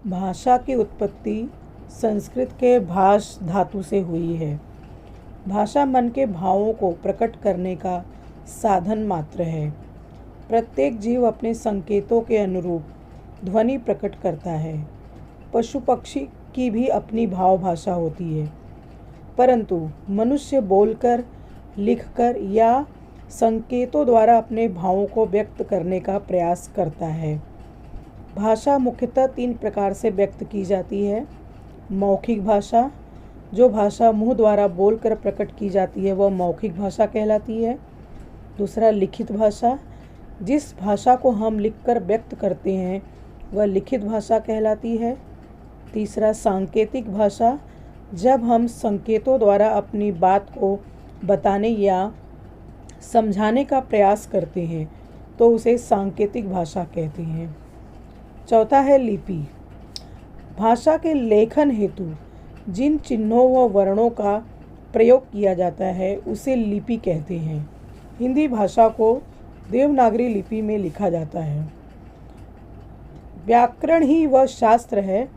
भाषा की उत्पत्ति संस्कृत के भाष धातु से हुई है। भाषा मन के भावों को प्रकट करने का साधन मात्र है। प्रत्येक जीव अपने संकेतों के अनुरूप ध्वनि प्रकट करता है। पशु पक्षी की भी अपनी भाव भाषा होती है, परंतु मनुष्य बोलकर, लिखकर या संकेतों द्वारा अपने भावों को व्यक्त करने का प्रयास करता है। भाषा मुख्यतः 3 प्रकार से व्यक्त की जाती है। मौखिक भाषा, जो भाषा मुंह द्वारा बोलकर प्रकट की जाती है वह मौखिक भाषा कहलाती है। दूसरा लिखित भाषा, जिस भाषा को हम लिखकर व्यक्त करते हैं वह लिखित भाषा कहलाती है। तीसरा सांकेतिक भाषा, जब हम संकेतों द्वारा अपनी बात को बताने या समझाने का प्रयास करते हैं तो उसे सांकेतिक भाषा कहते हैं। चौथा है लिपि। भाषा के लेखन हेतु जिन चिन्हों व वर्णों का प्रयोग किया जाता है उसे लिपि कहते हैं। हिंदी भाषा को देवनागरी लिपि में लिखा जाता है। व्याकरण ही वह शास्त्र है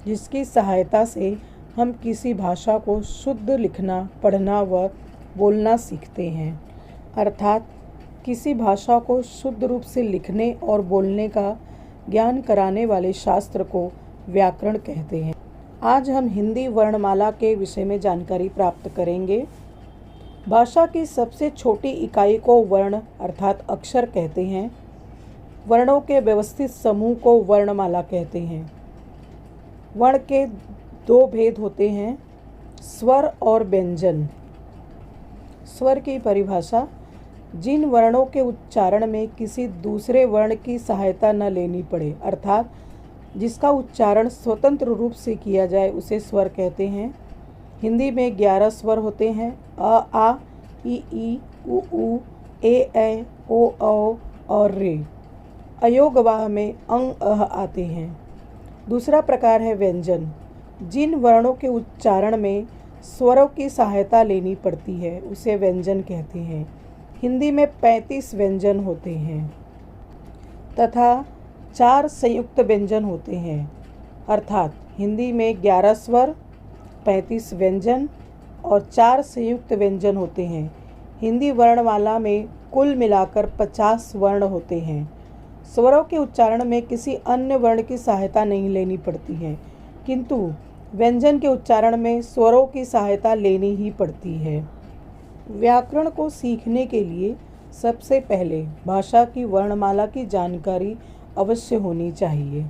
जिसकी सहायता से हम किसी भाषा को शुद्ध लिखना, पढ़ना व बोलना सीखते हैं। अर्थात किसी भाषा को शुद्ध रूप से लिखने और बोलने का ज्ञान कराने वाले शास्त्र को व्याकरण कहते हैं। आज हम हिंदी वर्णमाला के विषय में जानकारी प्राप्त करेंगे। भाषा की सबसे छोटी इकाई को वर्ण अर्थात अक्षर कहते हैं। वर्णों के व्यवस्थित समूह को वर्णमाला कहते हैं। वर्ण के 2 भेद होते हैं, स्वर और व्यंजन। स्वर की परिभाषा, जिन वर्णों के उच्चारण में किसी दूसरे वर्ण की सहायता न लेनी पड़े, अर्थात जिसका उच्चारण स्वतंत्र रूप से किया जाए उसे स्वर कहते हैं। हिंदी में 11 स्वर होते हैं, अ, आ, ई, उ, ए, ओ, औ और रे। अयोगवाह में अंग, अह आते हैं। दूसरा प्रकार है व्यंजन, जिन वर्णों के उच्चारण में स्वरों की सहायता लेनी पड़ती है उसे व्यंजन कहते हैं। हिंदी में 35 व्यंजन होते हैं तथा 4 संयुक्त व्यंजन होते हैं। अर्थात हिंदी में 11 स्वर, 35 व्यंजन और 4 संयुक्त व्यंजन होते हैं। हिंदी वर्णमाला में कुल मिलाकर 50 वर्ण होते हैं। स्वरों के उच्चारण में किसी अन्य वर्ण की सहायता नहीं लेनी पड़ती है, किंतु व्यंजन के उच्चारण में स्वरों की सहायता लेनी ही पड़ती है। व्याकरण को सीखने के लिए सबसे पहले भाषा की वर्णमाला की जानकारी अवश्य होनी चाहिए।